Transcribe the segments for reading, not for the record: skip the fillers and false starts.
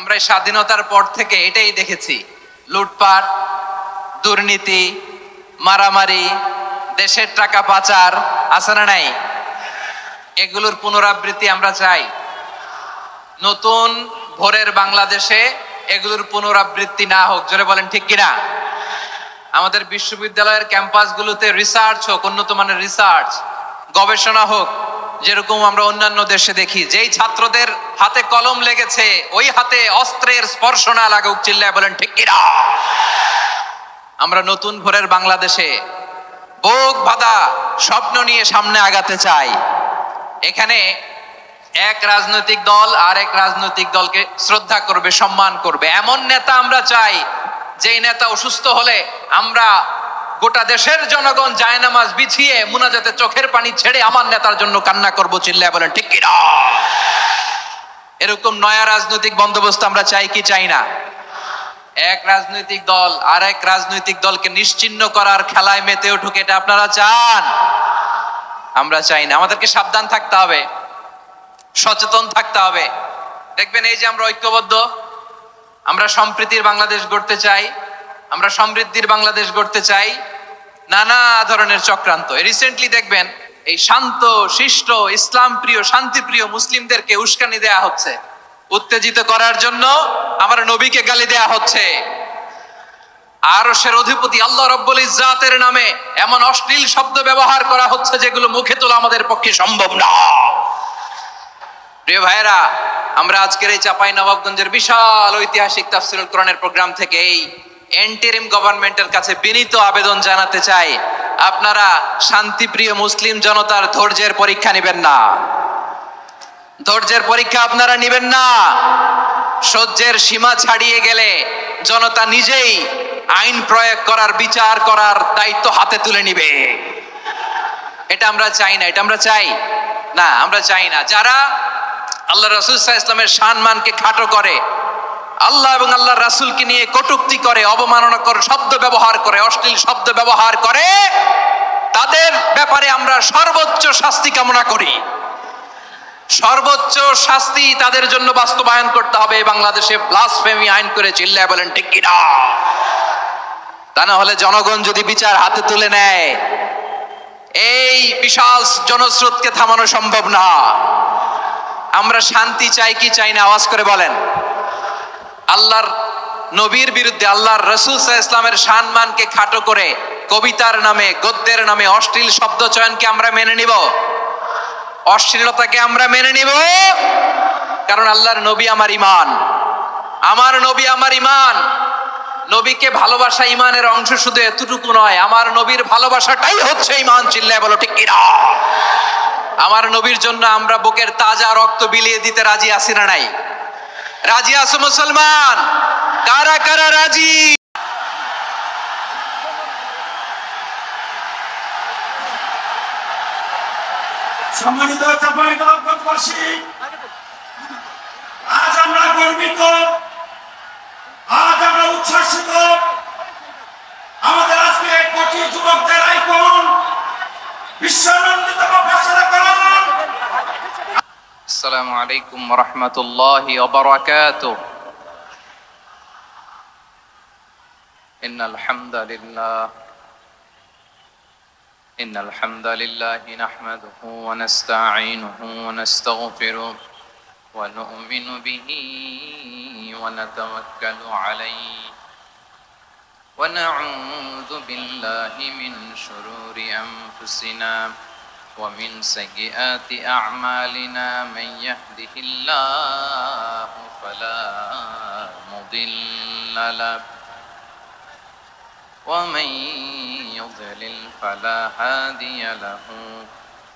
আমরা এই স্বাধীনতার পর থেকে এটাই দেখেছি, লুটপাট, দুর্নীতি, মারামারি, দেশের টাকা পাচার, আছে না নাই? এগুলোর পুনরাবৃত্তি আমরা চাই। নতুন ভোরের বাংলাদেশে এগুলোর পুনরাবৃত্তি না হোক, জোরে বলেন ঠিক কিনা? আমাদের বিশ্ববিদ্যালয়ের ক্যাম্পাসগুলোতে রিসার্চ হোক, উন্নত মানের রিসার্চ, গবেষণা হোক, যেরকম আমরা অন্যান্য দেশে দেখি। যেই ছাত্রদের হাতে কলম লেগেছে ওই হাতে অস্ত্রের স্পর্শ না লাগুক, চিল্লায় বলেন ঠিক কিনা? আমরা নতুন ভোরের বাংলাদেশে বুক বাঁধা স্বপ্ন নিয়ে সামনে আগাতে চাই। এখানে এক রাজনৈতিক দল আর এক রাজনৈতিক দলকে শ্রদ্ধা করবে, সম্মান করবে, এমন নেতা আমরা চাই যেই নেতা অসুস্থ হলে আমরা গোটা দেশের জনগণ জায়নামাজ বিছিয়ে মুনাজাতে চোখের পানি ছেড়ে আমার নেতার জন্য কান্না করবো, চিল্লায় বলেন ঠিক কিনা? এরকম নয়া রাজনৈতিক বন্দোবস্ত আমরা চাই কি চাই না? এক রাজনৈতিক দল আর এক রাজনৈতিক দলকে নিশ্চিহ্ন করার খেলায় মেতে উঠুক, এটা আপনারা চান? আমরা চাই না। আমাদেরকে সাবধান থাকতে হবে, সচেতন থাকতে হবে। দেখবেন এই যে আমরা ঐক্যবদ্ধ, আমরা সম্প্রীতির বাংলাদেশ গড়তে চাই, আমরা সমৃদ্ধির বাংলাদেশ গড়তে চাই, নানা ধরনের চক্রান্ত। রিসেন্টলি দেখবেন এই শান্ত শিষ্ট ইসলাম প্রিয় শান্তিপ্রিয় মুসলিমদেরকে উস্কানি দেয়া হচ্ছে, উত্তেজিত করার জন্য আমার নবীকে গালি দেয়া হচ্ছে। আরশের অধিপতি আল্লাহ রাব্বুল ইজ্জাতের নামে এমন অশ্লীল শব্দ ব্যবহার করা হচ্ছে যেগুলো মুখে তোলা আমাদের পক্ষে সম্ভব না। প্রিয় ভাইরা, আমরা আজকের এই চাঁপাইনবাবগঞ্জের বিশাল ঐতিহাসিক তাফসীরুল কোরআনের প্রোগ্রাম থেকে এই এন্টিরিম গভর্নমেন্টের কাছে বিনীত আবেদন জানাতে চাই, আপনারা শান্তিপ্রিয় মুসলিম জনতার ধৈর্যের পরীক্ষা নেবেন না। ধৈর্যের পরীক্ষা আপনারা নেবেন না। সহ্যের সীমা ছাড়িয়ে গেলে জনতা নিজেই আইন প্রয়োগ করার, বিচার করার দায়িত্ব হাতে তুলে নিবে। এটা আমরা চাই না। এটা আমরা চাই না, আমরা চাই না। যারা আল্লাহ রাসূল সাল্লাল্লাহু আলাইহি ওয়াসাল্লামের সম্মানকে খাটো করে, আল্লাহ এবং আল্লাহর রাসূলকে নিয়ে কটূক্তি করে, অবমাননাকর শব্দ ব্যবহার করে, অশ্লীল শব্দ ব্যবহার করে, তাদের ব্যাপারে আমরা সর্বোচ্চ শাস্তি কামনা করি। সর্বোচ্চ শাস্তি তাদের জন্য বাস্তবায়ন করতে হবে। বাংলাদেশে ব্লাসফেমি আইন করে, চিল্লায় বলেন ঠিক কিনা? তা না হলে জনগণ যদি বিচার হাতে তুলে নেয়, এই বিশাল জনস্রোতকে থামানো সম্ভব না। আমরা শান্তি চাই কি চাই না? আওয়াজ করে বলেন। আল্লাহর নবীর বিরুদ্ধে, আল্লাহর রাসূল সাল্লাল্লাহু আলাইহি ওয়াসাল্লামের সম্মানকে খাটো করে কবিতার নামে, গদ্যের নামে অশ্লীল শব্দ চয়নকে আমরা মেনে নিব? অশ্লীলতাকে আমরা মেনে নিব? কারণ আল্লাহর নবী আমার ঈমান, আমার নবী আমার ঈমান। নবীকে ভালোবাসা ঈমানের অংশ শুধু এতটুকু নয়, আমার নবীর ভালোবাসাটাই হচ্ছে ঈমান, চিল্লায় বলো ঠিক কিনা? আমার নবীর জন্য আমরা বুকের তাজা রক্ত বিলিয়ে দিতে রাজি আছি না নাই? রাজি আছো মুসলমান? কারা কারা রাজি? সম্মানিত চাঁপাইনবাবগঞ্জবাসী, আজ আমরা গর্বিত, আজ আমরা উচ্ছ্বাসিত। আমাদের আজকে কোটি যুবকদের আইকন, বিশ্বনন্দিত ফয়সালা করণ। আসসালামু আলাইকুম ওয়া রাহমাতুল্লাহি ওয়া বারাকাতুহু। ইন্নাল হামদালিল্লাহি নাহমাদুহু ওয়া নাস্তাঈনুহু ওয়া নাস্তাগফিরুহু ওয়া নু'মিনু বিহি ওয়া নাতাওয়াক্কালু আলাইহি ওয়া নাউযু বিল্লাহি মিন শুরুরি আনফুসিনা ومن سيئات أعمالنا من يهده الله فلا مضل له ومن يضلل فلا هادي له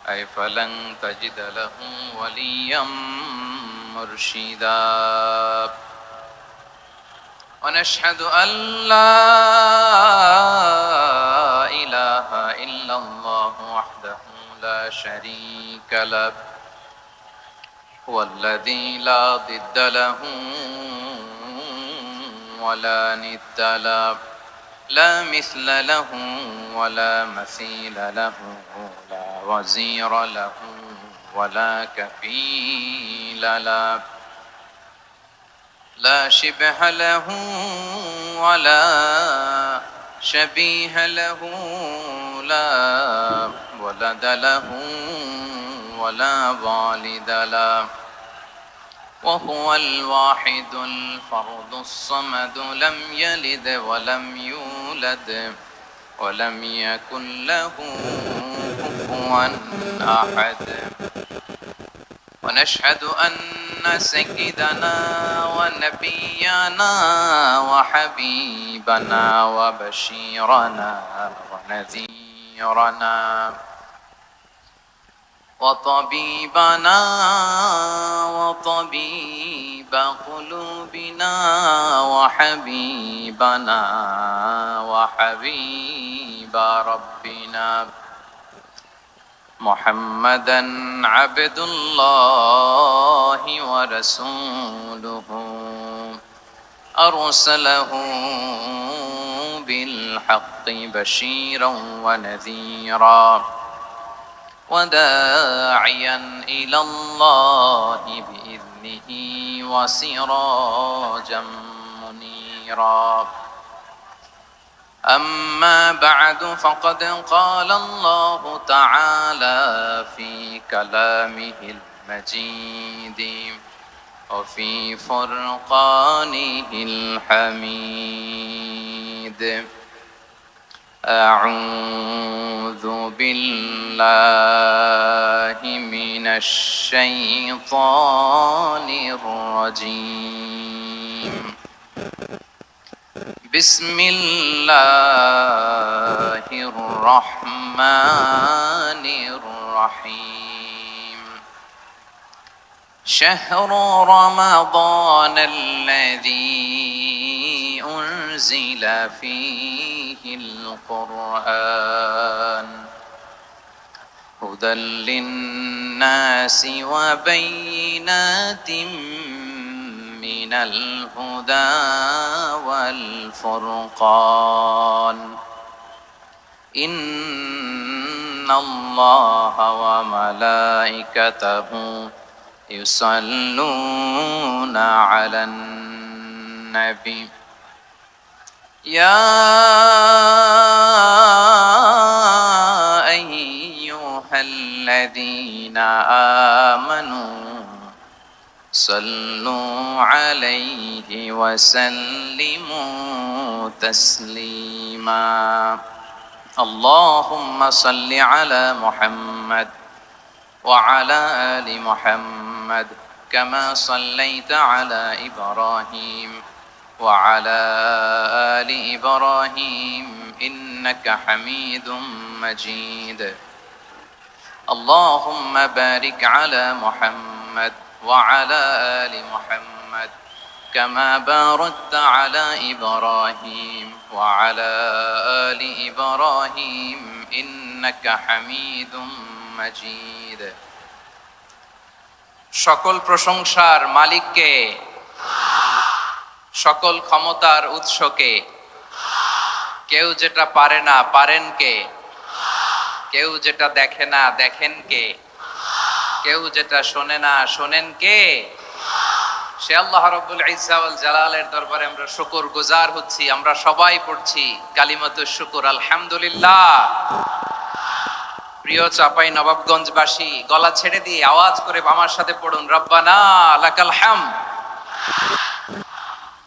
أي فلن تجد له وليا مرشدا ونشهد أن لا إله إلا الله وحده لا شريك له هو الذي لا ضد له ولا ند له لا مثل له ولا مثيل له لا وزير له ولا كفيل له لا شبه له ولا شبيه له لا ولد له ولا والد له وهو الواحد الفرد الصمد لم يلد ولم يولد ولم يكن له كفوا أحد ونشهد أن سيدنا ونبينا وحبيبنا وبشيرنا ونذيرنا وطبيبنا وطبيب قلوبنا وحبيبنا وحبيب ربنا محمدا عبد الله ورسوله أرسله بالحق بشيرا ونذيرا وداعيا إلى الله بإذنه وسراجا منيرا أما بعد فقد قال الله تعالى في كلامه المجيد وفي فرقانه الحميد أعوذ بالله من الشيطان الرجيم بسم الله الرحمن الرحيم شهر رمضان الذي أنزل فيه القرآن هدى للناس وبينات من الهدى والفرقان إن الله وملائكته يصلون على النبي يا أيها الذين آمنوا صلوا عليه وسلموا تسليما اللهم صل على محمد وعلى آل محمد كما صليت على إبراهيم وعلى آل إبراهيم إنك حميد مجيد اللهم بارك على محمد وعلى آل محمد كما باركت على إبراهيم وعلى آل إبراهيم إنك حميد مجيد সকল প্রশংসার মালিককে সকল ক্ষমতার উৎসকে কেউ যেটা পারে না পারেন কে কেউ যেটা দেখে না দেখেন কে কেউ যেটা শোনে না শোনেন কে সে আল্লাহ রাব্বুল ইজ্জা ওয়াল জালালের দরবারে আমরা শুকরগুজার হচ্ছি আমরা সবাই পড়ছি কালিমাতুশ শুকর আলহামদুলিল্লাহ প্রিয় চাপাই নবাবগঞ্জবাসী গলা ছেড়ে দিয়ে আওয়াজ করে আমার সাথে পড়ুন রব্বানা লাকাল হামদ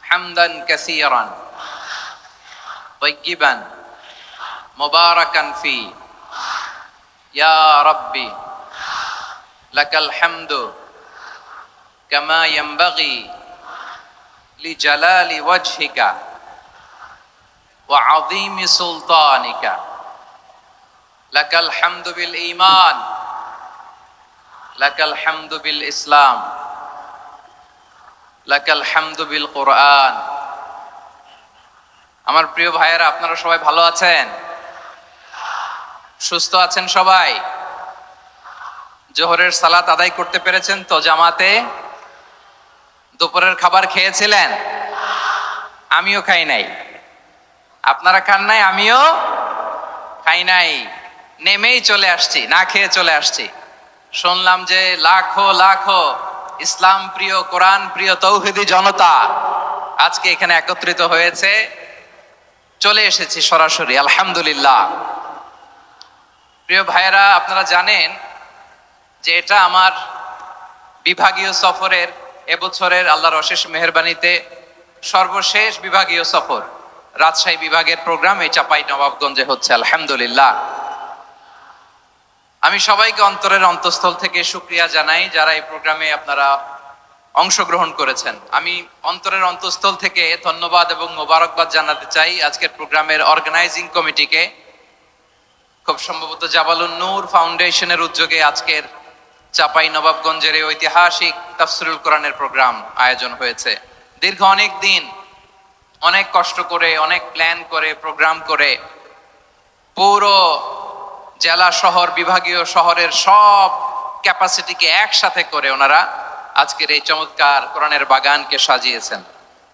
হামদান কাসীরান তাইয়িবান মুবারাকান ফি ইয়া রাব্বি লাকাল হামদু কামা ইয়ানবাগি লিজালালি ওয়াজহিকা ওয়া আযীমি সুলতানিকা লাকাল হামদু বিল ঈমান লাকাল হামদু বিল ইসলাম লাকাল হামদু বিল কুরআন আমার প্রিয় ভাইয়েরা আপনারা সবাই ভালো আছেন সুস্থ আছেন সবাই জোহরের সালাত আদায় করতে পেরেছেন তো জামাতে দুপুরের খাবার খেয়েছিলেন আমিও খাই নাই আপনারা খান নাই আমিও খাই নাই নেমেই চলে আসছি না খেয়ে চলে আসছি শুনলাম যে লাখো লাখো ইসলাম প্রিয়, কোরআন প্রিয় তৌহিদি জনতা আজকে এখানে একত্রিত হয়েছে। চলে এসেছি সরাসরি, আলহামদুলিল্লাহ। প্রিয় ভাইয়েরা, আপনারা জানেন যে এটা আমার বিভাগীয় সফরের এবছরের আল্লাহর অশেষ মেহেরবানিতে সর্বশেষ বিভাগীয় সফর। রাজশাহী বিভাগের প্রোগ্রাম এই চাপাই নবাবগঞ্জে হচ্ছে, আলহামদুলিল্লাহ। আমি সবাইকে অন্তরের অন্তঃস্থল থেকে শুকরিয়া জানাই যারা এই প্রোগ্রামে আপনারা অংশগ্রহণ করেছেন। আমি অন্তরের অন্তঃস্থল থেকে ধন্যবাদ এবং মোবারকবাদ জানাতে চাই আজকের প্রোগ্রামের অর্গানাইজিং কমিটিকে। খুব সম্ভবত জাবালুন নূর ফাউন্ডেশনের উদ্যোগে আজকের চাপাই নবাবগঞ্জের এই ঐতিহাসিক তাফসিরুল কোরআনের প্রোগ্রাম আয়োজন হয়েছে। দীর্ঘ অনেক দিন, অনেক কষ্ট করে, অনেক প্ল্যান করে, প্রোগ্রাম করে পুরো জেলা শহর, বিভাগীয় শহরের সব ক্যাপাসিটিকে একসাথে করে ওনারা আজকের এই চমৎকার কোরআনের বাগানকে সাজিয়েছেন।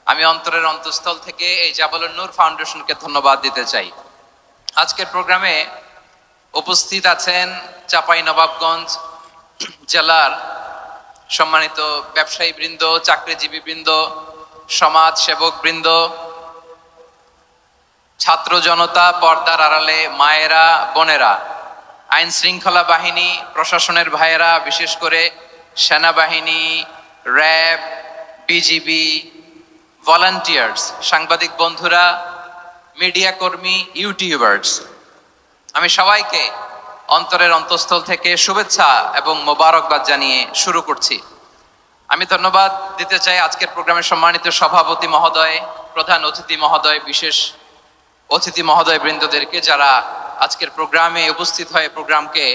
আমি অন্তরের অন্তঃস্থল থেকে এই জাবালুন নূর ফাউন্ডেশনকে ধন্যবাদ দিতে চাই। আজকের প্রোগ্রামে উপস্থিত আছেন চাপাই নবাবগঞ্জ জেলার সম্মানিত ব্যবসায়ী বৃন্দ, চাকরিজীবী বৃন্দ, সমাজ সেবক বৃন্দ, ছাত্র জনতা, পর্দার আড়ালে মায়েরা, বোনেরা, আইন শৃঙ্খলা বাহিনী, প্রশাসনের ভাইয়েরা, বিশেষ করে সেনাবাহিনী, র্যাব, বিজিবি, ভলান্টিয়ার্স, সাংবাদিক বন্ধুরা, মিডিয়া কর্মী, ইউটিউবার্স, আমি সবাইকে অন্তরের অন্তঃস্থল থেকে শুভেচ্ছা এবং মোবারকবাদ জানিয়ে শুরু করছি। আমি ধন্যবাদ দিতে চাই আজকের প্রোগ্রামের সম্মানিত সভাপতি মহোদয়, প্রধান অতিথি মহোদয়, বিশেষ অতিথি মহোদয় বৃন্দদেরকে যারা আজকের প্রোগ্রামে উপস্থিত হয়ে প্রোগ্রামকে